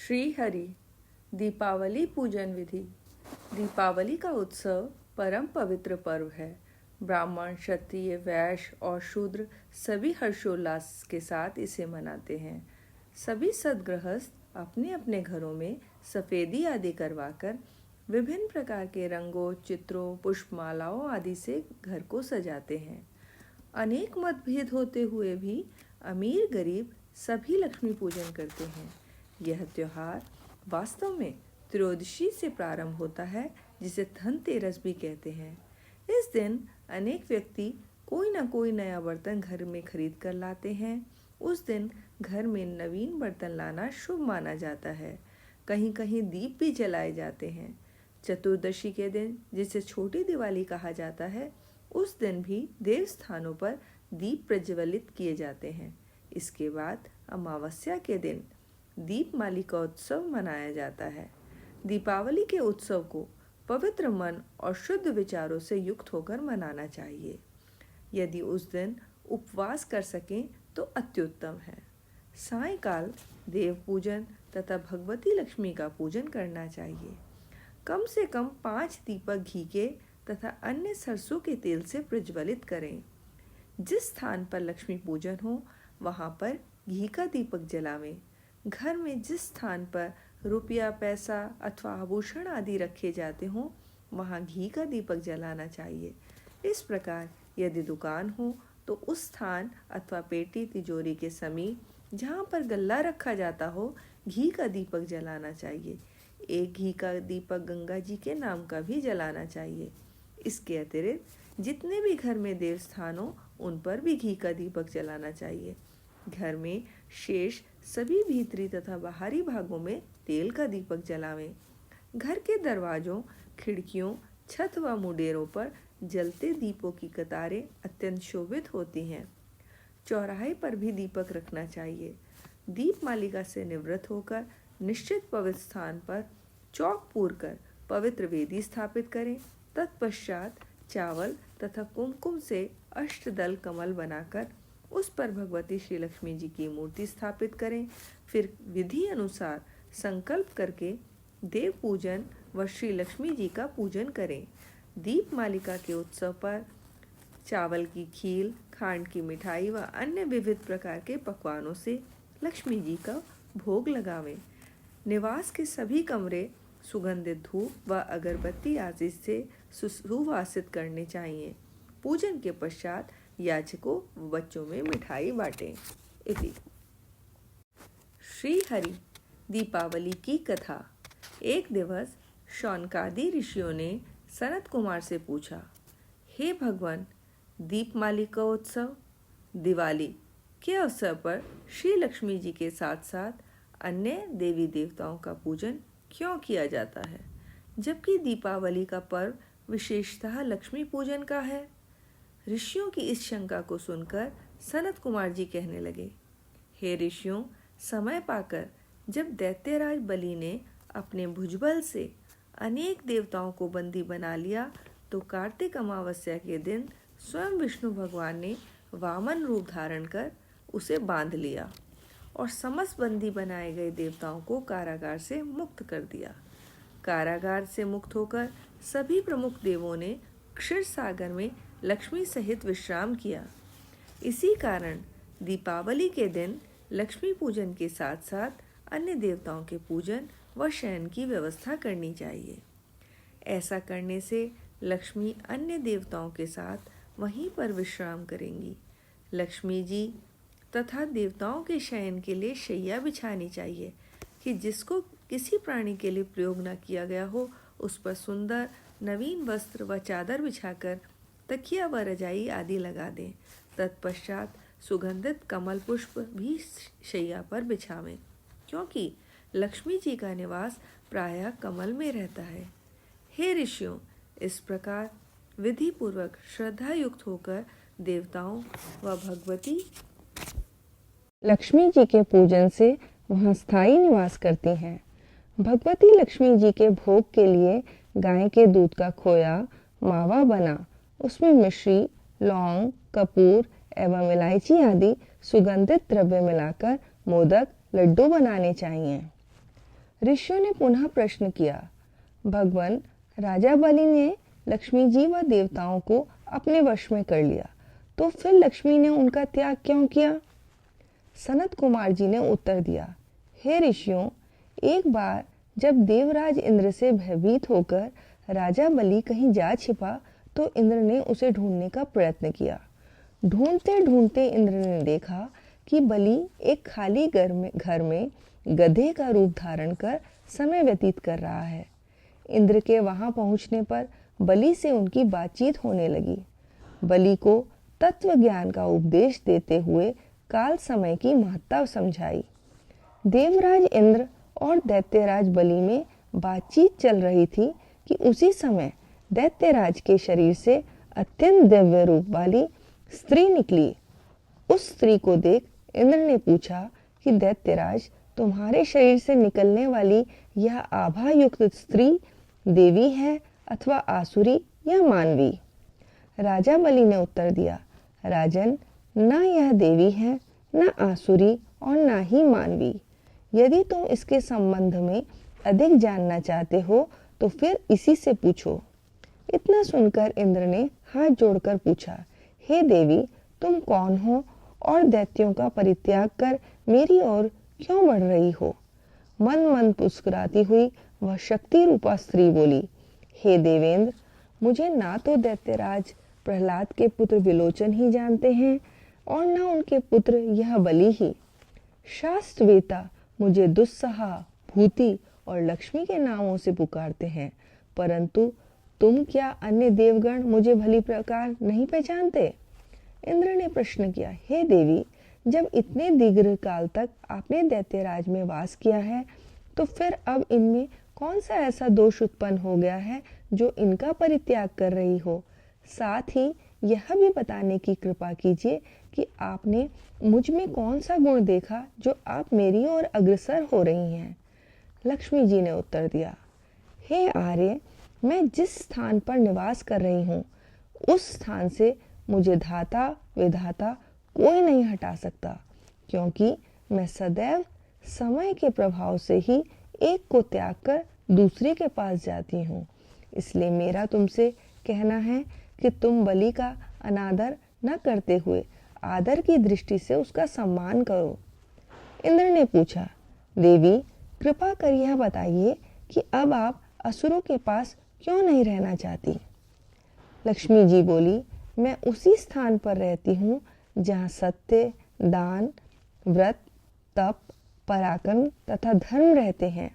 श्री हरि दीपावली पूजन विधि। दीपावली का उत्सव परम पवित्र पर्व है। ब्राह्मण, क्षत्रिय, वैश्य और शूद्र सभी हर्षोल्लास के साथ इसे मनाते हैं। सभी सद्गृहस्थ अपने अपने घरों में सफेदी आदि करवाकर विभिन्न प्रकार के रंगों, चित्रों, पुष्पमालाओं आदि से घर को सजाते हैं। अनेक मतभेद होते हुए भी अमीर गरीब सभी लक्ष्मी पूजन करते हैं। यह त्योहार वास्तव में त्रयोदशी से प्रारंभ होता है, जिसे धनतेरस भी कहते हैं। इस दिन अनेक व्यक्ति कोई न कोई नया बर्तन घर में खरीद कर लाते हैं। उस दिन घर में नवीन बर्तन लाना शुभ माना जाता है। कहीं कहीं दीप भी जलाए जाते हैं। चतुर्दशी के दिन, जिसे छोटी दिवाली कहा जाता है, उस दिन भी देव स्थानों पर दीप प्रज्वलित किए जाते हैं। इसके बाद अमावस्या के दिन दीपमाली का उत्सव मनाया जाता है। दीपावली के उत्सव को पवित्र मन और शुद्ध विचारों से युक्त होकर मनाना चाहिए। यदि उस दिन उपवास कर सकें तो अत्युत्तम है। सायंकाल देव पूजन तथा भगवती लक्ष्मी का पूजन करना चाहिए। कम से कम 5 दीपक घी के तथा अन्य सरसों के तेल से प्रज्वलित करें। जिस स्थान पर लक्ष्मी पूजन हो वहाँ पर घी का दीपक जलावें। घर में जिस स्थान पर रुपया, पैसा अथवा आभूषण आदि रखे जाते हों वहाँ घी का दीपक जलाना चाहिए। इस प्रकार यदि दुकान हो तो उस स्थान अथवा पेटी, तिजोरी के समीप जहाँ पर गल्ला रखा जाता हो घी का दीपक जलाना चाहिए। एक घी का दीपक गंगा जी के नाम का भी जलाना चाहिए। इसके अतिरिक्त जितने भी घर में देव स्थान हो उन पर भी घी का दीपक जलाना चाहिए। घर में शेष सभी भीतरी तथा बाहरी भागों में तेल का दीपक जलावें। घर के दरवाजों, खिड़कियों, छत व मुडेरों पर जलते दीपों की कतारें अत्यंत शोभित होती हैं। चौराहे पर भी दीपक रखना चाहिए। दीप मालिका से निवृत्त होकर निश्चित पवित्र स्थान पर चौक पूर कर पवित्र वेदी स्थापित करें। तत्पश्चात चावल तथा कुमकुम से अष्टदल कमल बनाकर उस पर भगवती श्री लक्ष्मी जी की मूर्ति स्थापित करें। फिर विधि अनुसार संकल्प करके देव पूजन व श्री लक्ष्मी जी का पूजन करें। दीप मालिका के उत्सव पर चावल की खीर, खांड की मिठाई व अन्य विविध प्रकार के पकवानों से लक्ष्मी जी का भोग लगावें। निवास के सभी कमरे सुगंधित धूप व अगरबत्ती आदि से सुवासित करने चाहिए। पूजन के पश्चात याचकों व बच्चों में मिठाई बांटें। इति। श्री हरि दीपावली की कथा। एक दिवस शौनकादि ऋषियों ने सनत कुमार से पूछा, हे भगवान, दीपमाली का उत्सव दिवाली के अवसर पर श्री लक्ष्मी जी के साथ साथ अन्य देवी देवताओं का पूजन क्यों किया जाता है, जबकि दीपावली का पर्व विशेषतः लक्ष्मी पूजन का है। ऋषियों की इस शंका को सुनकर सनत कुमार जी कहने लगे, हे ऋषियों, समय पाकर जब दैत्यराज बलि ने अपने भुजबल से अनेक देवताओं को बंदी बना लिया तो कार्तिक अमावस्या के दिन स्वयं विष्णु भगवान ने वामन रूप धारण कर उसे बांध लिया और समस्त बंदी बनाए गए देवताओं को कारागार से मुक्त कर दिया। कारागार से मुक्त होकर सभी प्रमुख देवों ने क्षीर सागर में लक्ष्मी सहित विश्राम किया। इसी कारण दीपावली के दिन लक्ष्मी पूजन के साथ साथ अन्य देवताओं के पूजन व शयन की व्यवस्था करनी चाहिए। ऐसा करने से लक्ष्मी अन्य देवताओं के साथ वहीं पर विश्राम करेंगी। लक्ष्मी जी तथा देवताओं के शयन के लिए शैया बिछानी चाहिए कि जिसको किसी प्राणी के लिए प्रयोग न किया गया हो उस पर सुंदर नवीन वस्त्र व चादर बिछाकर तकिया व रजाई आदि लगा दें। तत्पश्चात सुगंधित कमल पुष्प भी शैया पर बिछावें, क्योंकि लक्ष्मी जी का निवास प्रायः कमल में रहता है। हे ऋषियों, इस प्रकार विधि पूर्वक श्रद्धा युक्त होकर देवताओं व भगवती लक्ष्मी जी के पूजन से वहाँ स्थायी निवास करती हैं। भगवती लक्ष्मी जी के भोग के लिए गाय के दूध का खोया मावा बना, उसमें मिश्री, लौंग, कपूर एवं इलायची आदि सुगंधित द्रव्य मिलाकर मोदक, लड्डू बनाने चाहिए। ऋषियों ने पुनः प्रश्न किया। भगवान राजा बलि ने लक्ष्मी जी व देवताओं को अपने वश में कर लिया, तो फिर लक्ष्मी ने उनका त्याग क्यों किया? सनत कुमार जी ने उत्तर दिया, हे ऋषियों, एक बार जब देवराज इंद्र से भयभीत होकर राजा बलि कहीं जा छिपा तो इंद्र ने उसे ढूंढने का प्रयत्न किया। ढूंढते ढूंढते इंद्र ने देखा कि बलि एक खाली घर में गधे का रूप धारण कर समय व्यतीत कर रहा है। इंद्र के वहां पहुंचने पर बलि से उनकी बातचीत होने लगी। बलि को तत्व ज्ञान का उपदेश देते हुए काल समय की महत्ता समझाई। देवराज इंद्र और दैत्यराज बलि में बातचीत चल रही थी कि उसी समय दैत्यराज के शरीर से अत्यंत दिव्य रूप वाली स्त्री निकली। उस स्त्री को देख इंद्र ने पूछा कि दैत्यराज, तुम्हारे शरीर से निकलने वाली यह आभा युक्त स्त्री देवी है अथवा आसुरी या मानवी? राजा बलि ने उत्तर दिया, राजन, न यह देवी है, न आसुरी और न ही मानवी। यदि तुम इसके संबंध में अधिक जानना चाहते हो तो फिर इसी से पूछो। इतना सुनकर इंद्र ने हाथ जोड़कर पूछा, हे देवी, तुम कौन हो और दैत्यों का परित्याग कर मेरी ओर क्यों बढ़ रही हो? मन मन मुस्कुराती हुई वह शक्ति रूपा स्त्री बोली, हे देवेंद्र, मुझे ना तो दैत्यराज प्रहलाद के पुत्र विलोचन ही जानते हैं और न उनके पुत्र यह बलि ही। शास्त्रवेता मुझे दुस्सहा, भूति और लक्ष्मी के नामों से पुकारते हैं, परंतु तुम क्या अन्य देवगण मुझे भली प्रकार नहीं पहचानते? इंद्र ने प्रश्न किया, हे देवी, जब इतने दीर्घ काल तक आपने दैत्यराज में वास किया है तो फिर अब इनमें कौन सा ऐसा दोष उत्पन्न हो गया है जो इनका परित्याग कर रही हो? साथ ही यह भी बताने की कृपा कीजिए कि आपने मुझ में कौन सा गुण देखा जो आप मेरी ओर अग्रसर हो रही हैं? लक्ष्मी जी ने उत्तर दिया, हे आर्य, मैं जिस स्थान पर निवास कर रही हूँ उस स्थान से मुझे धाता विधाता कोई नहीं हटा सकता, क्योंकि मैं सदैव समय के प्रभाव से ही एक को त्याग कर दूसरे के पास जाती हूँ। इसलिए मेरा तुमसे कहना है कि तुम बलि का अनादर न करते हुए आदर की दृष्टि से उसका सम्मान करो। इंद्र ने पूछा, देवी, कृपा कर यह बताइए कि अब आप असुरों के पास क्यों नहीं रहना चाहती? लक्ष्मी जी बोली, मैं उसी स्थान पर रहती हूँ जहाँ सत्य, दान, व्रत, तप, पराक्रम तथा धर्म रहते हैं।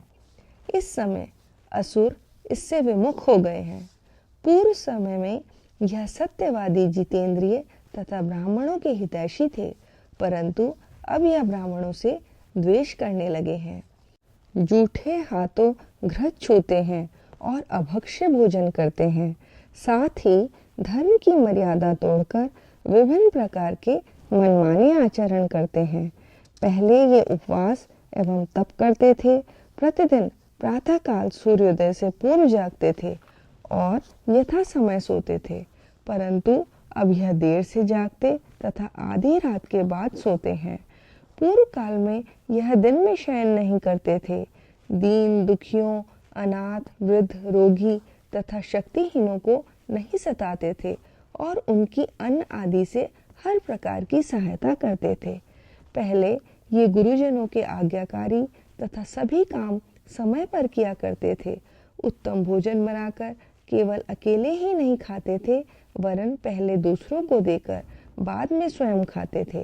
इस समय असुर इससे विमुख हो गए हैं। पूर्व समय में यह सत्यवादी, जितेंद्रिय तथा ब्राह्मणों के हितैषी थे, परंतु अब यह ब्राह्मणों से द्वेष करने लगे हैं। जूठे हाथों घृत छूते हैं और अभक्ष्य भोजन करते हैं। साथ ही धर्म की मर्यादा तोड़कर विभिन्न प्रकार के मनमाने आचरण करते हैं। पहले ये उपवास एवं तप करते थे, प्रतिदिन प्रातःकाल सूर्योदय से पूर्व जागते थे और यथा समय सोते थे, परंतु अब यह देर से जागते तथा आधी रात के बाद सोते हैं। पूर्व काल में यह दिन में शयन नहीं करते थे। दीन दुखियों, अनाथ, वृद्ध, रोगी तथा शक्तिहीनों को नहीं सताते थे और उनकी अन्न आदि से हर प्रकार की सहायता करते थे। पहले ये गुरुजनों के आज्ञाकारी तथा सभी काम समय पर किया करते थे। उत्तम भोजन बनाकर केवल अकेले ही नहीं खाते थे, वरन पहले दूसरों को देकर बाद में स्वयं खाते थे।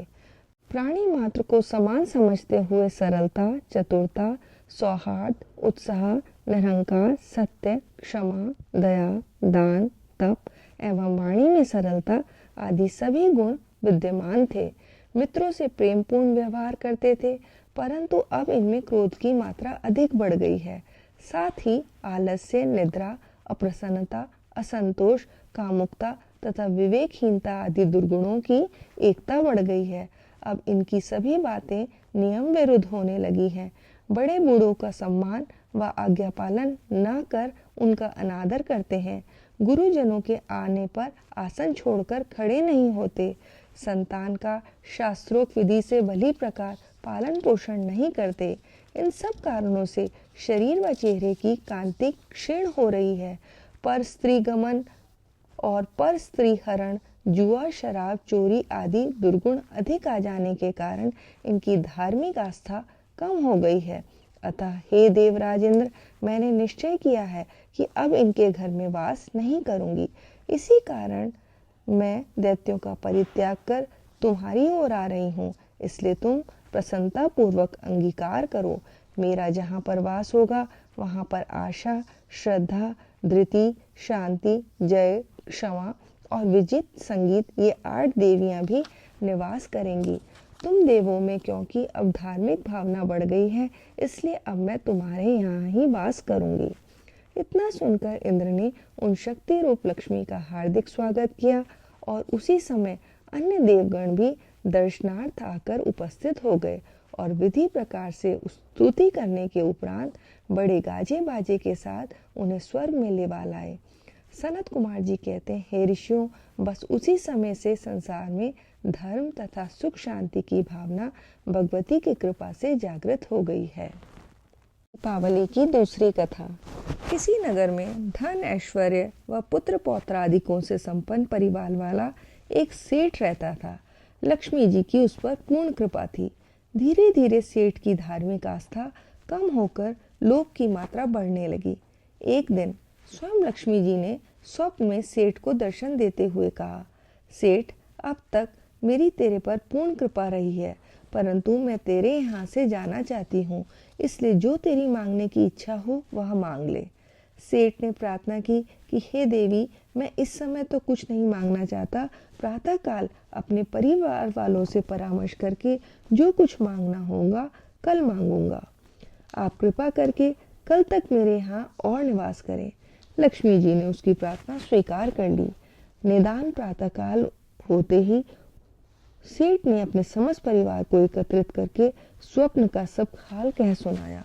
प्राणी मात्र को समान समझते हुए सरलता, चतुरता, सौहार्द, उत्साह, निरहंकार, सत्य, क्षमा, दया, दान, तप एवं वाणी में सरलता आदि सभी गुण विद्यमान थे। मित्रों से प्रेमपूर्ण व्यवहार करते थे, परंतु अब इनमें क्रोध की मात्रा अधिक बढ़ गई है। साथ ही आलस्य, निद्रा, अप्रसन्नता, असंतोष, कामुकता तथा विवेकहीनता आदि दुर्गुणों की एकता बढ़ गई है। अब इनकी सभी बातें नियम विरुद्ध होने लगी हैं। बड़े बूढ़ों का सम्मान व आज्ञा पालन न कर उनका अनादर करते हैं। गुरुजनों के आने पर आसन छोड़कर खड़े नहीं होते। संतान का शास्त्रोक्त विधि से भली प्रकार पालन पोषण नहीं करते। इन सब कारणों से शरीर व चेहरे की कांति क्षीण हो रही है। पर स्त्री गमन और पर स्त्री हरण, जुआ, शराब, चोरी आदि दुर्गुण अधिक आ जाने के कारण इनकी धार्मिक आस्था कम हो गई है। अतः हे देवराजेंद्र, मैंने निश्चय किया है कि अब इनके घर में वास नहीं करूंगी। इसी कारण मैं दैत्यों का परित्याग कर तुम्हारी ओर आ रही हूँ। इसलिए तुम प्रसन्नता पूर्वक अंगीकार करो। मेरा जहाँ पर वास होगा वहाँ पर आशा, श्रद्धा, धृति, शांति, जय, क्षमा और विजित संगीत, ये 8 देवियां भी निवास करेंगी। तुम देवों में क्योंकि अब धार्मिक भावना बढ़ गई है, इसलिए अब मैं तुम्हारे यहाँ ही वास करूंगी। इतना सुनकर इंद्र ने उन शक्ति रूप लक्ष्मी का हार्दिक स्वागत किया और उसी समय अन्य देवगण भी दर्शनार्थ आकर उपस्थित हो गए और विधि प्रकार से स्तुति करने के उपरांत बड़े गाजे बाजे के साथ उन्हें स्वर्ग में लेवा लाए। सनत कुमार जी कहते हैं, हे ऋषियों, बस उसी समय से संसार में धर्म तथा सुख शांति की भावना भगवती की कृपा से जागृत हो गई है। दीपावली की दूसरी कथा। किसी नगर में धन, ऐश्वर्य व पुत्र पौत्र आदिकों से संपन्न परिवार वाला एक सेठ रहता था। लक्ष्मी जी की उस पर पूर्ण कृपा थी। धीरे धीरे सेठ की धार्मिक आस्था कम होकर लोभ की मात्रा बढ़ने लगी। एक दिन स्वयं लक्ष्मी जी ने स्वप्न में सेठ को दर्शन देते हुए कहा, सेठ, अब तक मेरी तेरे पर पूर्ण कृपा रही है, परंतु मैं तेरे यहाँ से जाना चाहती हूँ, इसलिए जो तेरी मांगने की इच्छा हो वह मांग ले। सेठ ने प्रार्थना की कि हे देवी, मैं इस समय तो कुछ नहीं मांगना चाहता, प्रातःकाल अपने परिवार वालों से परामर्श करके जो कुछ मांगना होगा कल मांगूंगा। आप कृपा करके कल तक मेरे यहाँ और निवास करें। लक्ष्मी जी ने उसकी प्रार्थना स्वीकार कर ली। निदान प्रातःकाल होते ही सेठ ने अपने समस्त परिवार को एकत्रित करके स्वप्न का सब हाल कह सुनाया।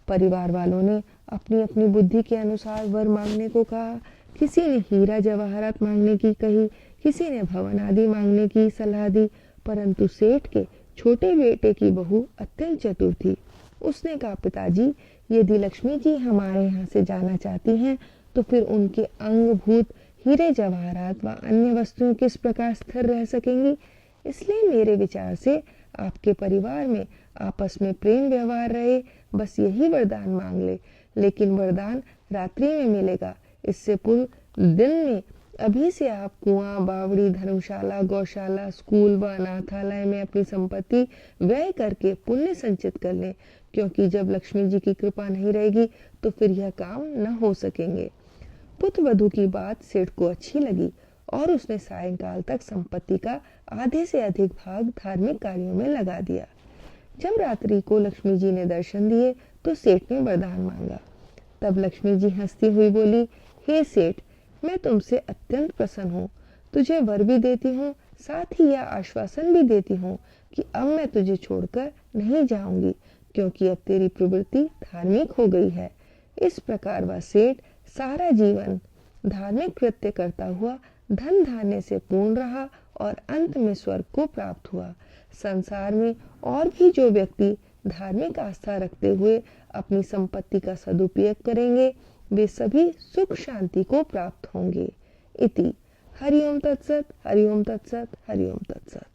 परिवार वालों ने अपनी अपनी बुद्धि के अनुसार वर मांगने को कहा। किसी ने हीरा जवाहरात मांगने की कही, किसी ने भवन आदि मांगने की सलाह दी, परंतु सेठ के छोटे बेटे की बहू अत्यंत चतुर थी। उसने कहा, पिताजी, यदि लक्ष्मी जी हमारे यहाँ से जाना चाहती हैं तो फिर उनके अंगभूत हीरे जवाहरात व अन्य वस्तुएं किस प्रकार स्थिर रह सकेंगी। इसलिए मेरे विचार से आपके परिवार में आपस में प्रेम व्यवहार रहे, बस यही वरदान मांग ले। लेकिन वरदान रात्रि में मिलेगा। इससे पूर्व दिन में अभी से आप कुआं, बावड़ी, धर्मशाला, गौशाला, स्कूल व अनाथालय में अपनी संपत्ति व्यय करके पुण्य संचित कर लें, क्योंकि जब लक्ष्मी जी की कृपा नहीं रहेगी तो फिर यह काम न हो सकेंगे। पुत्र वधू की बात सेठ को अच्छी लगी और उसने सायंकाल तक संपत्ति का आधे से अधिक भाग धार्मिक कार्यों में लगा दिया। जब रात्रि को लक्ष्मी जी ने दर्शन दिए तो सेठ ने वरदान मांगा। तब लक्ष्मी जी हंसती हुई बोली, हे सेठ, मैं तुमसे अत्यंत प्रसन्न हूँ। तुझे वर भी देती हूँ, साथ ही यह आश्वासन भी देती हूँ कि अब मैं तुझे छोड़कर नहीं जाऊंगी, क्योंकि अब तेरी प्रवृत्ति धार्मिक हो गई है। इस प्रकार वह सेठ सारा जीवन धार्मिक कृत्य करता हुआ धन धान्य से पूर्ण रहा और अंत में स्वर्ग को प्राप्त हुआ। संसार में और भी जो व्यक्ति धार्मिक आस्था रखते हुए अपनी संपत्ति का सदुपयोग करेंगे, वे सभी सुख शांति को प्राप्त होंगे। इति। हरि ओम तत्सत, हरि ओम तत्सत, हरि ओम तत्सत।